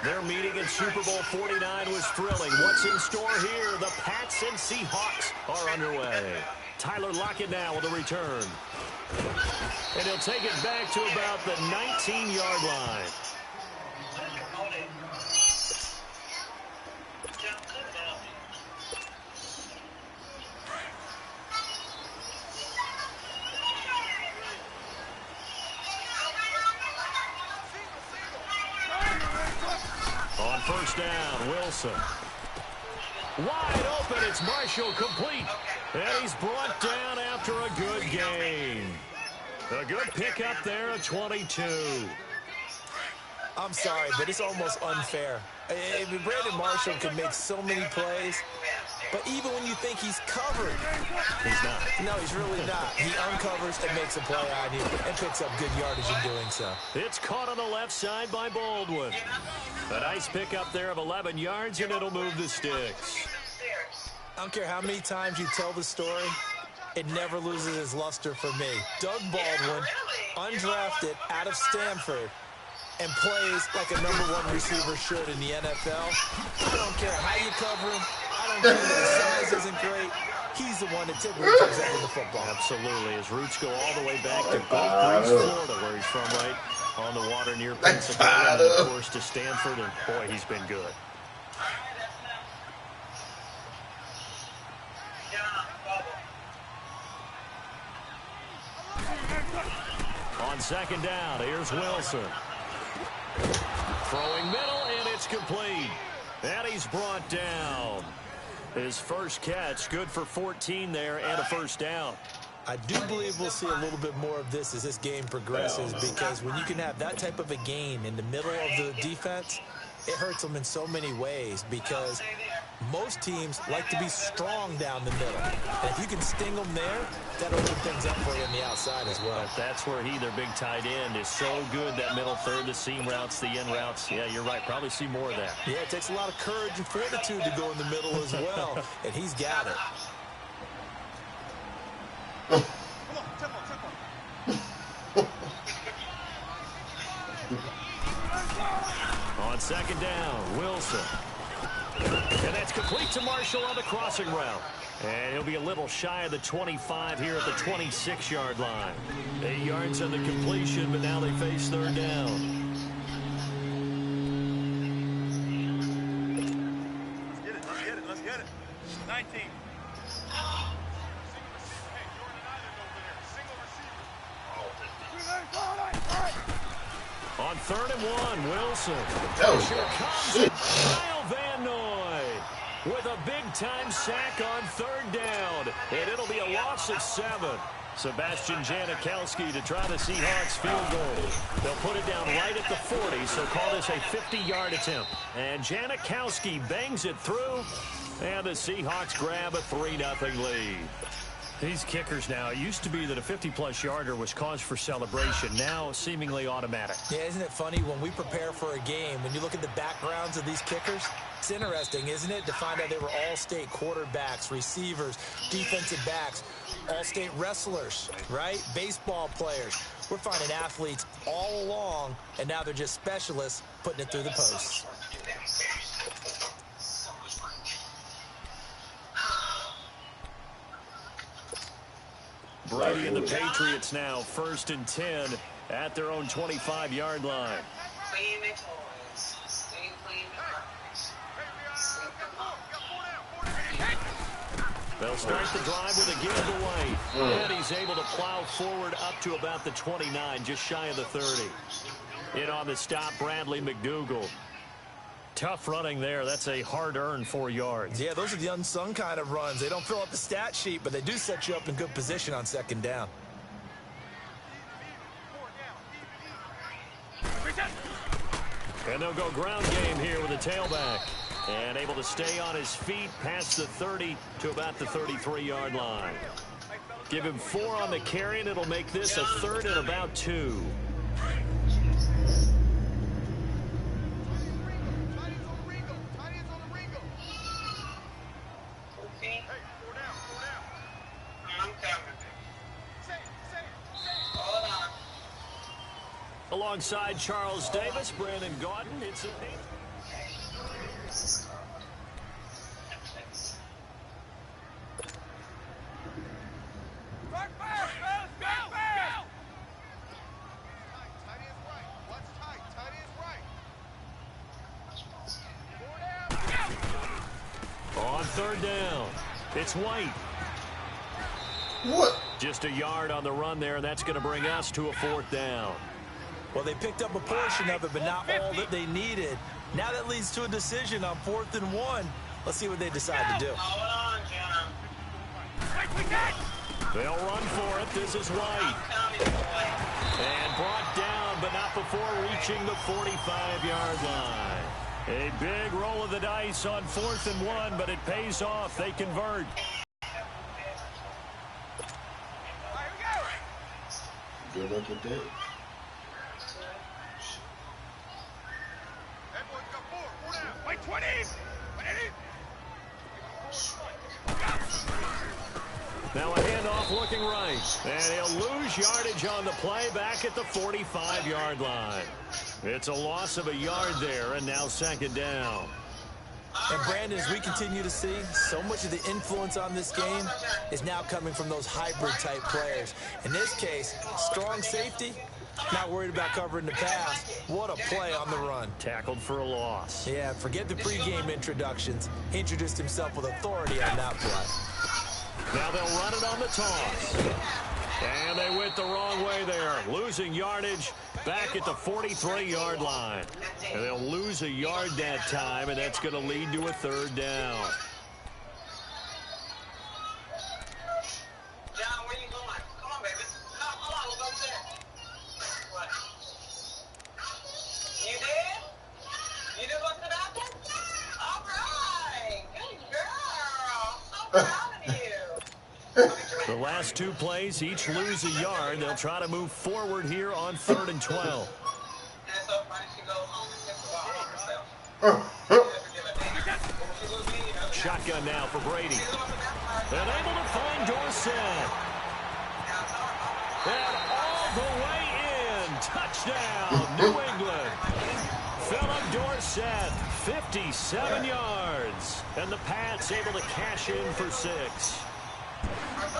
Their meeting in Super Bowl 49 was thrilling. What's in store here? The Pats and Seahawks are underway. Tyler Lockett now with a return. And he'll take it back to about the 19-yard line. On first down, Wilson. Wide open, it's Marshall, complete. And he's brought down after a good game. A good pickup there at 22. I'm sorry, but it's almost unfair. I mean, Brandon Marshall can make so many plays, but even when you think he's covered, he's not. No, he's really not. He uncovers and makes a play on you and picks up good yardage in doing so. It's caught on the left side by Baldwin. A nice pickup there of 11 yards, and it'll move the sticks. I don't care how many times you tell the story, it never loses its luster for me. Doug Baldwin, undrafted out of Stanford, and plays like a #1 receiver should in the NFL. I don't care how you cover him. I don't care that his size isn't great. He's the one that typically comes out of the football. Absolutely. His roots go all the way back to Gulf Breeze, Florida, where he's from, right on the water near Pensacola, and of course to Stanford, and boy, he's been good. On second down, here's Wilson. Throwing middle, and it's complete. And he's brought down. His first catch, good for 14 there, and a first down. I do believe we'll see a little bit more of this as this game progresses, because when you can have that type of a game in the middle of the defense, it hurts them in so many ways, because most teams like to be strong down the middle. And if you can sting them there, that'll open things up for you on the outside as well. That's where their big tight end, is so good, that middle third, the seam routes, the in routes. Yeah, you're right. Probably see more of that. Yeah, it takes a lot of courage and fortitude to go in the middle as well, and he's got it. On second down, Wilson. And that's complete to Marshall on the crossing route. And he'll be a little shy of the 25 here at the 26-yard line. 8 yards on the completion, but now they face third down. Let's get it. 19. On 3rd and 1, Wilson. Here comes Kyle Van Noy with a big-time sack on 3rd down. And it'll be a loss of 7. Sebastian Janikowski to try the Seahawks field goal. They'll put it down right at the 40, so call this a 50-yard attempt. And Janikowski bangs it through, and the Seahawks grab a 3-0 lead. These kickers now, it used to be that a 50-plus yarder was cause for celebration. Now, seemingly automatic. Yeah, isn't it funny when we prepare for a game, when you look at the backgrounds of these kickers, it's interesting, isn't it, to find out they were all-state quarterbacks, receivers, defensive backs, all-state wrestlers, right? Baseball players. We're finding athletes all along, and now they're just specialists putting it through the posts. Brady and the Patriots now 1st and 10 at their own 25-yard line. They'll start the drive with a give away. And he's able to plow forward up to about the 29, just shy of the 30. In on the stop, Bradley McDougald. Tough running there. That's a hard-earned 4 yards. Yeah, those are the unsung kind of runs. They don't fill up the stat sheet, but they do set you up in good position on 2nd down. And they'll go ground game here with a tailback. And able to stay on his feet past the 30 to about the 33-yard line. Give him 4 on the carry, and it'll make this a 3rd and about 2. Alongside Charles Davis, Brandon Gaudin, it's a third down. It's White. What? Just a yard on the run there, and that's going to bring us to a fourth down. Well, they picked up a portion of it, but not all that they needed. Now that leads to a decision on 4th and 1. Let's see what they decide to do. They'll run for it. This is White. And brought down, but not before reaching the 45-yard line. A big roll of the dice on 4th and 1, but it pays off. They convert. Good luck with that. Wait, 20. Now a handoff looking right. And he'll lose yardage on the play back at the 45-yard line. It's a loss of a yard there, and now second down. And Brandon, as we continue to see, so much of the influence on this game is now coming from those hybrid-type players. In this case, strong safety, not worried about covering the pass. What a play on the run. Tackled for a loss. Yeah, forget the pregame introductions. He introduced himself with authority on that play. Now they'll run it on the toss. And they went the wrong way there, losing yardage back at the 43-yard line. And they'll lose a yard that time, and that's going to lead to a third down. John, where you going? Come on, baby. Come on, we'll go there. What? You did? You did go to the doctor? All right. Good girl. So proud of you. The last two plays each lose a yard. They'll try to move forward here on 3rd and 12. Shotgun now for Brady. And able to find Dorsett. And all the way in. Touchdown, New England. Philip Dorsett, 57 yards. And the Pats able to cash in for 6.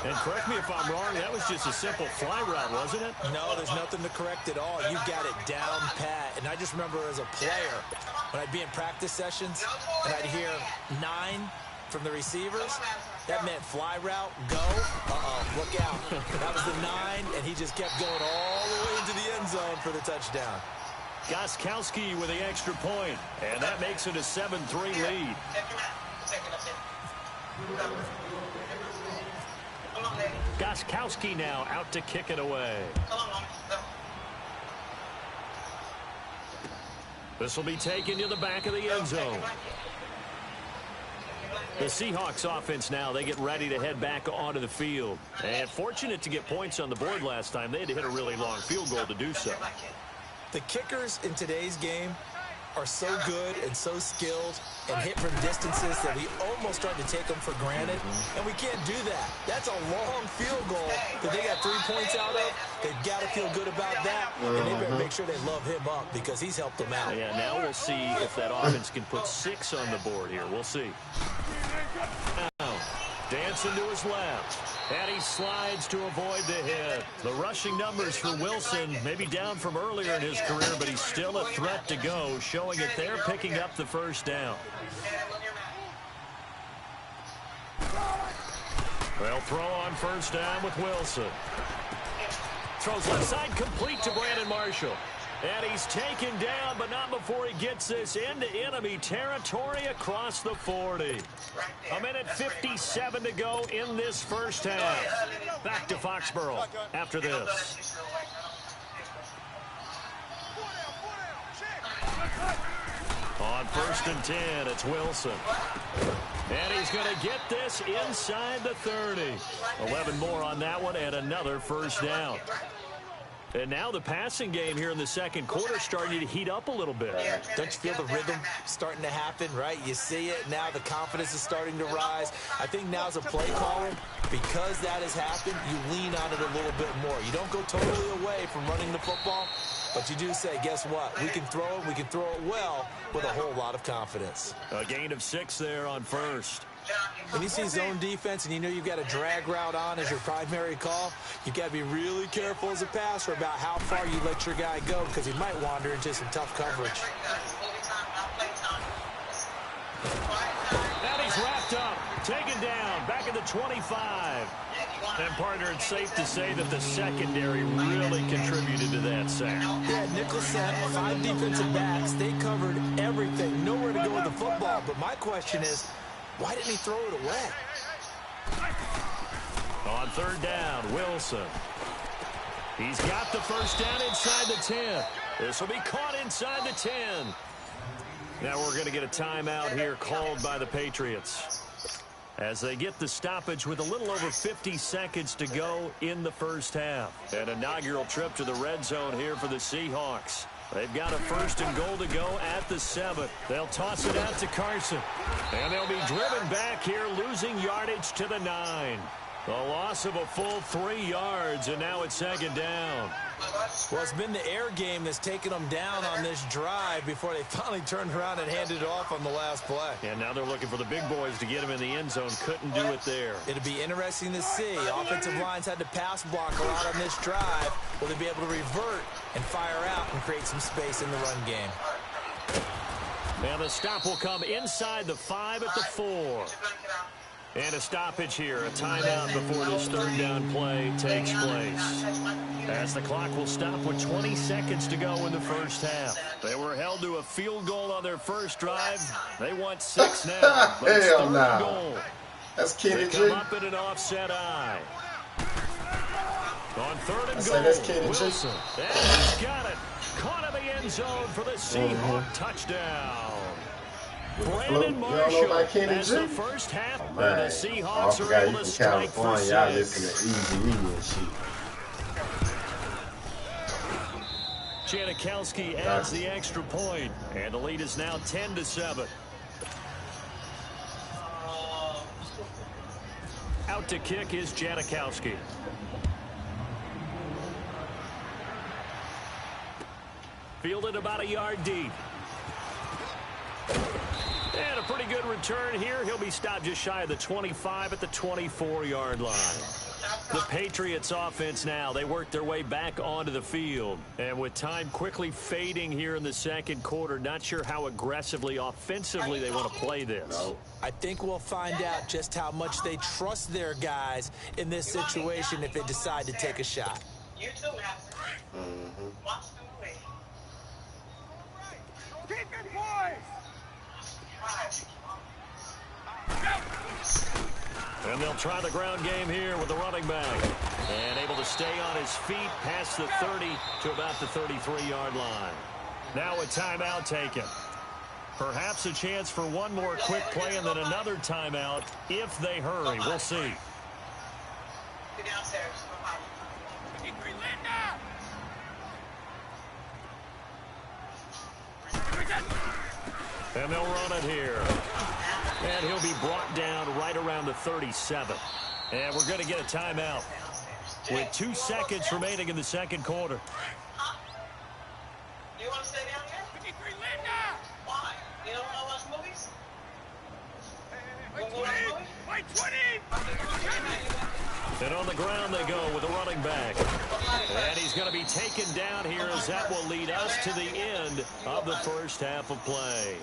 And correct me if I'm wrong, that was just a simple fly route, wasn't it? No, there's nothing to correct at all. You got it down pat. And I just remember as a player, when I'd be in practice sessions and I'd hear 9 from the receivers, that meant fly route, go. Look out. That was the 9, and he just kept going all the way into the end zone for the touchdown. Gostkowski with the extra point, and that makes it a 7-3 lead. Gostkowski now out to kick it away. This will be taken to the back of the end zone. The Seahawks offense now, they get ready to head back onto the field. And fortunate to get points on the board last time. They had to hit a really long field goal to do so. The kickers in today's game are so good and so skilled and hit from distances that we almost start to take them for granted, and we can't do that. That's a long field goal that they got 3 points out of. They've got to feel good about that, and they better make sure they love him up because he's helped them out. Yeah, now we'll see if that offense can put 6 on the board here. We'll see. Now, dancing to his left. And he slides to avoid the hit. The rushing numbers for Wilson maybe down from earlier in his career, but he's still a threat to go, showing it there, picking up the first down. They'll throw on first down with Wilson. Throws left side, complete to Brandon Marshall. And he's taken down, but not before he gets this into enemy territory across the 40. A minute 57 to go in this first half. Back to Foxborough after this. On 1st and 10, it's Wilson. And he's going to get this inside the 30. 11 more on that one and another first down. And now the passing game here in the second quarter starting to heat up a little bit. Don't you feel the rhythm starting to happen, right? You see it now. The confidence is starting to rise. I think now as a play caller, because that has happened, you lean on it a little bit more. You don't go totally away from running the football, but you do say, guess what? We can throw it. We can throw it well with a whole lot of confidence. A gain of 6 there on first. When you see zone defense and you know you've got a drag route on as your primary call, you've got to be really careful as a passer about how far you let your guy go because he might wander into some tough coverage. And he's wrapped up. inside the 25. And, partner, it's safe to say that the secondary really contributed to that sack. Yeah, nickel set, 5 defensive backs. They covered everything. Nowhere to go with the football. But my question is, why didn't he throw it away? On third down, Wilson. He's got the first down inside the 10. This will be caught inside the 10. Now we're going to get a timeout here called by the Patriots as they get the stoppage with a little over 50 seconds to go in the first half. An inaugural trip to the red zone here for the Seahawks. They've got a first and goal to go at the 7. They'll toss it out to Carson. And they'll be driven back here, losing yardage to the 9. The loss of a full 3 yards, and now it's second down. Well, it's been the air game that's taken them down on this drive before they finally turned around and handed it off on the last play. And now they're looking for the big boys to get him in the end zone. Couldn't do it there. It'll be interesting to see. Offensive lines had to pass block a lot on this drive. Will they be able to revert and fire out and create some space in the run game? And the stop will come inside the 5 at the 4. And a stoppage here, a timeout before this third down play takes place. As the clock will stop with 20 seconds to go in the first half. They were held to a field goal on their first drive. They want 6 now. Hell no. Goal. That's Kenny They G. come up in an offset eye. On third and goal, That's Kenny G. Wilson. And he's got it. Caught in the end zone for the Seahawk touchdown. Brandon Marshall as the first half, and the Seahawks are able to strike for 6. Y'all listen to Easy and shit. Janikowski adds the extra point, and the lead is now 10-7. Out to kick is Janikowski. Fielded about a yard deep. And a pretty good return here. He'll be stopped just shy of the 25 at the 24-yard line. The Patriots offense now, they work their way back onto the field. And with time quickly fading here in the second quarter, not sure how aggressively, offensively they want to play this. I think we'll find out just how much they trust their guys in this situation if they decide to take a shot. You too, Master. Watch the movie. Keep it, boys! And they'll try the ground game here with the running back. And able to stay on his feet past the 30 to about the 33-yard line. Now a timeout taken. Perhaps a chance for one more quick play and then another timeout if they hurry. We'll see. Get downstairs. And they'll run it here. And he'll be brought down right around the 37. And we're going to get a timeout with 2 seconds remaining in the second quarter. You want to stay down here? Why? You don't want to watch movies? Wait, 20! And on the ground they go with a running back. And he's going to be taken down here as that will lead us to the end of the first half of play.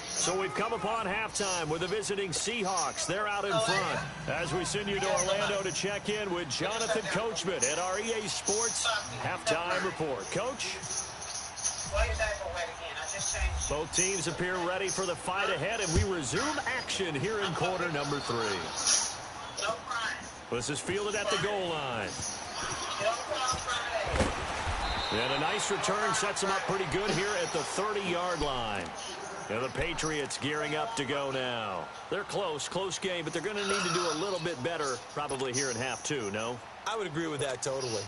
So we've come upon halftime with the visiting Seahawks. They're out in front as we send you to Orlando to check in with Jonathan Coachman at our EA Sports Halftime Report. Coach? Both teams appear ready for the fight ahead, and we resume action here in quarter number 3. This is fielded at the goal line. And a nice return sets them up pretty good here at the 30-yard line. And the Patriots gearing up to go now. They're close game, but they're going to need to do a little bit better probably here in half 2, no? I would agree with that totally.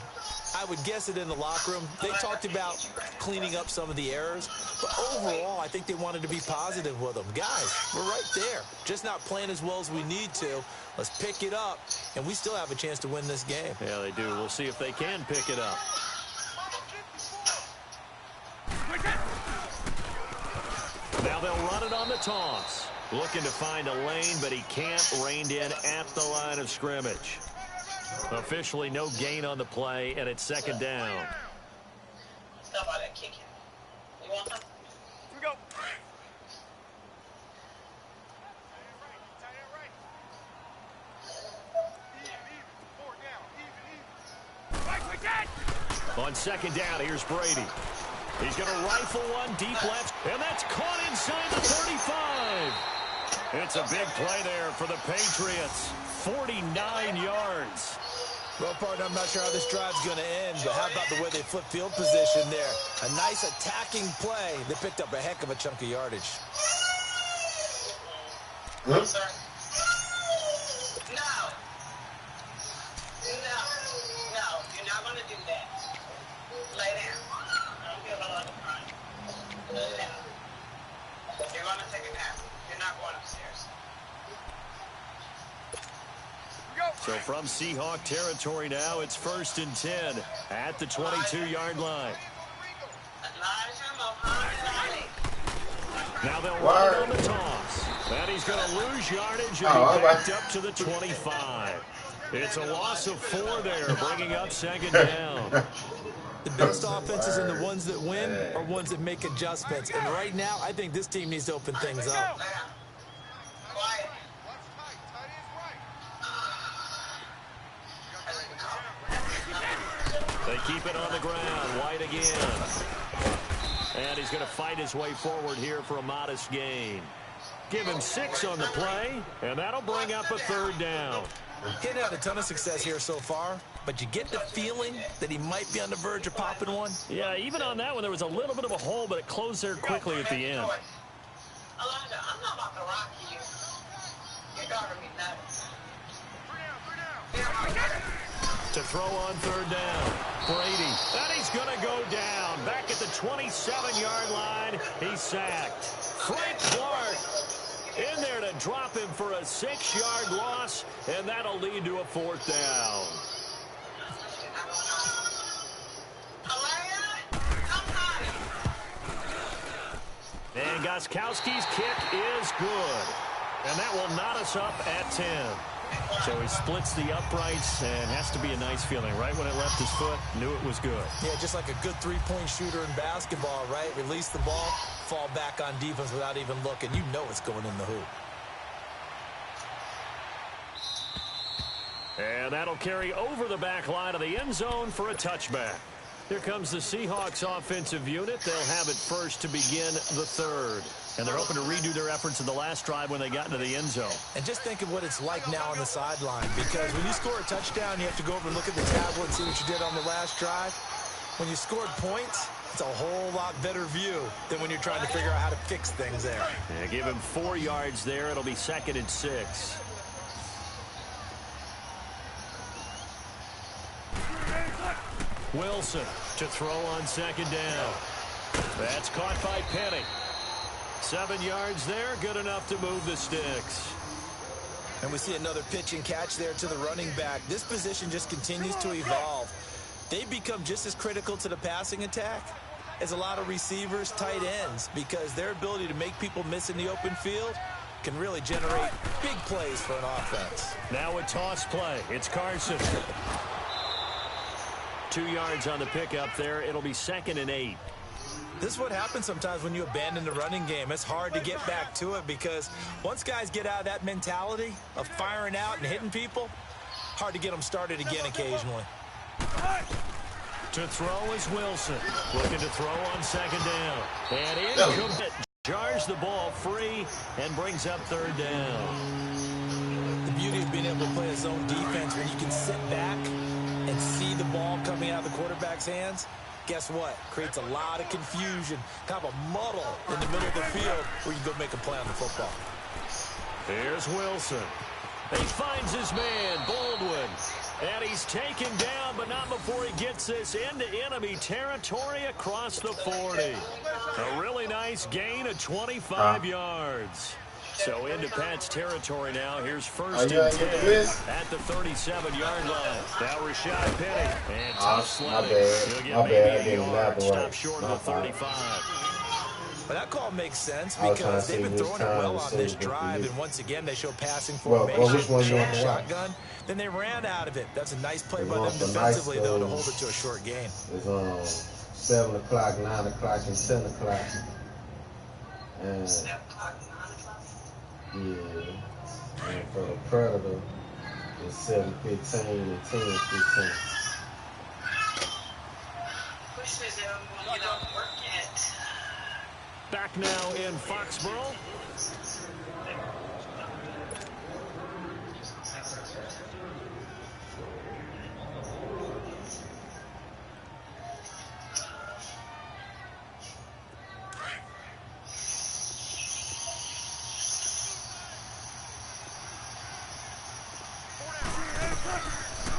I would guess it in the locker room. They talked about cleaning up some of the errors, but overall, I think they wanted to be positive with them. Guys, we're right there. Just not playing as well as we need to. Let's pick it up, and we still have a chance to win this game. Yeah, they do. We'll see if they can pick it up. Now they'll run it on the toss. Looking to find a lane, but he can't. Reined in at the line of scrimmage. Officially no gain on the play, and it's second down. Stop by that kick. You want them? Here we go. On second down, here's Brady. He's going to rifle one deep left, and that's caught inside the 35. It's a big play there for the Patriots. 49 yards. Well, partner, I'm not sure how this drive's going to end, but how about the way they flip field position there? A nice attacking play. They picked up a heck of a chunk of yardage. No. No. No. You're not going to do that. Lay down. I don't give a lot of time. Lay down. You're going to take a nap. You're not going upstairs. So from Seahawk territory now, it's 1st and 10 at the 22-yard line. Now they'll run on the toss. And he's going to lose yardage and be backed up to the 25. It's a loss of 4 there, bringing up 2nd down. The best offenses and the ones that win are ones that make adjustments. And right now, I think this team needs to open things up. They keep it on the ground. White again. And he's going to fight his way forward here for a modest gain. Give him 6 on the play, and that'll bring up a 3rd down. He hadn't had a ton of success here so far, but you get the feeling that he might be on the verge of popping one. Yeah, even on that one, there was a little bit of a hole, but it closed there quickly at the end. Elijah, I'm not about to rock you. You're driving me nuts. To throw on 3rd down. Brady. And he's going to go down. Back at the 27-yard line. He's sacked. Frank Clark in there to drop him for a 6-yard loss, and that'll lead to a 4th down. And Gostkowski's kick is good. And that will knot us up at 10. So he splits the uprights, and has to be a nice feeling. Right when it left his foot, knew it was good. Yeah, just like a good three-point shooter in basketball, right? Release the ball, fall back on defense without even looking. You know it's going in the hoop. And that'll carry over the back line of the end zone for a touchback. Here comes the Seahawks offensive unit. They'll have it first to begin the 3rd. And they're hoping to redo their efforts in the last drive when they got into the end zone. And just think of what it's like now on the sideline, because when you score a touchdown, you have to go over and look at the tablet and see what you did on the last drive. When you scored points, it's a whole lot better view than when you're trying to figure out how to fix things there. Yeah, give him 4 yards there. It'll be 2nd and 6. Wilson to throw on 2nd down. That's caught by Penny. 7 yards there, good enough to move the sticks. And we see another pitch and catch there to the running back. This position just continues to evolve. They become just as critical to the passing attack as a lot of receivers, tight ends, because their ability to make people miss in the open field can really generate big plays for an offense. Now a toss play. It's Carson. 2 yards on the pickup there. It'll be 2nd and 8. This is what happens sometimes when you abandon the running game. It's hard to get back to it because once guys get out of that mentality of firing out and hitting people, hard to get them started again occasionally. To throw is Wilson. Looking to throw on 2nd down. And incomplete. Jars the ball free and brings up 3rd down. The beauty of being able to play a zone defense when you can sit back and see the ball coming out of the quarterback's hands, guess what? Creates a lot of confusion, kind of a muddle in the middle of the field where you go make a play on the football. Here's Wilson. He finds his man, Baldwin. And he's taken down, but not before he gets this into enemy territory across the 40. A really nice gain of 25 yards. So into Pat's territory now. Here's 1st and 10 at the 37-yard line. Now Rashad Penny. And tough sledding. He'll get maybe a yard. Stop short of the 35. But that call makes sense because they've been throwing it well on this drive. And once again, they show passing formation. Short shotgun. Then they ran out of it. That's a nice play by them defensively, though, to hold it to a short game. It's 7 o'clock, 9 o'clock, and 10 o'clock. And yeah, and for the Predator, it's 7:15 and 10:15. Back now in Foxborough.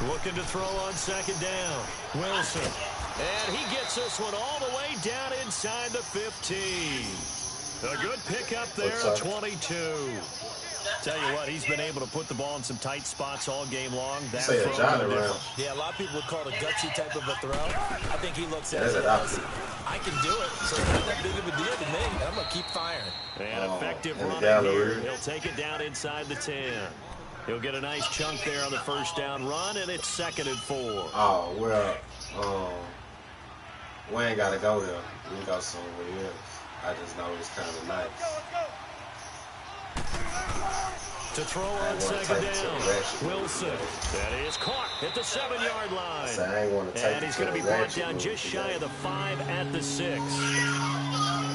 Looking to throw on second down. Wilson. And he gets this one all the way down inside the 15. A good pickup there at 22. Tell you what, he's been able to put the ball in some tight spots all game long. That's yeah, a lot of people would call it a gutsy type of a throw. I think he looks at it as, I can do it, so it's not that big of a deal to me. I'm going to keep firing. An effective run here. He'll take it down inside the 10. He'll get a nice chunk there on the first down run, and it's 2nd and 4. Oh, well, we ain't got to go there. We can go somewhere else. I just know it's kind of nice. To throw on second down, Wilson. That is caught at the 7-yard line. And he's going to be brought down just shy of the 5 at the 6.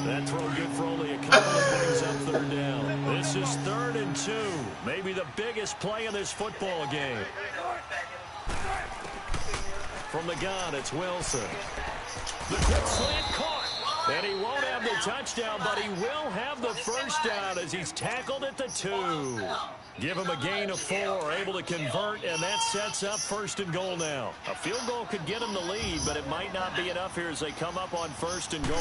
That throw good for only a couple of brings up 3rd down. This is 3rd and 2. Maybe the biggest play in this football game. From the gun, it's Wilson. The quick slant caught. And he won't have the touchdown, but he will have the first down as he's tackled at the 2. Give him a gain of 4, able to convert, and that sets up 1st and goal now. A field goal could get him the lead, but it might not be enough here as they come up on 1st and goal.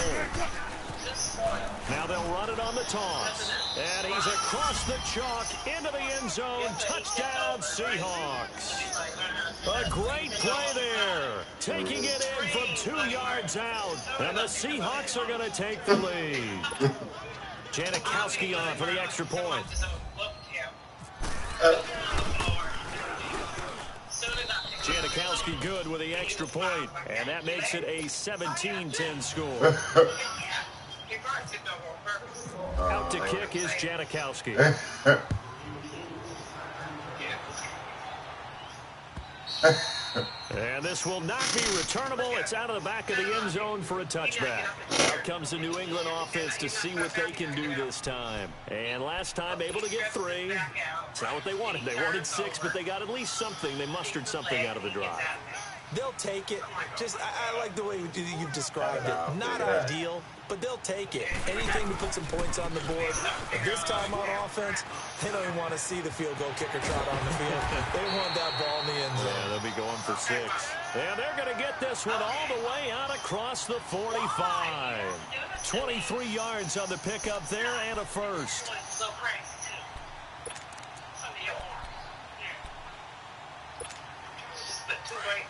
Now they'll run it on the toss. And he's across the chalk into the end zone. Touchdown, Seahawks. A great play there. Taking it in from 2 yards out. And the Seahawks are going to take the lead. Janikowski on for the extra point. Janikowski good with the extra point. And that makes it a 17-10 score. Out to kick is Janikowski. And this will not be returnable. It's out of the back of the end zone for a touchback. Out comes the New England offense to see what they can do this time. And last time able to get 3. It's not what they wanted. They wanted 6, but they got at least something. They mustered something out of the drive. They'll take it. I like the way you've described it. Not ideal, but they'll take it. Anything to put some points on the board. But this time on offense, they don't even want to see the field goal kicker trot on the field. They want that ball in the end zone. Yeah, they'll be going for 6. And they're going to get this one all the way out across the 45. 23 yards on the pickup there and a first. Right.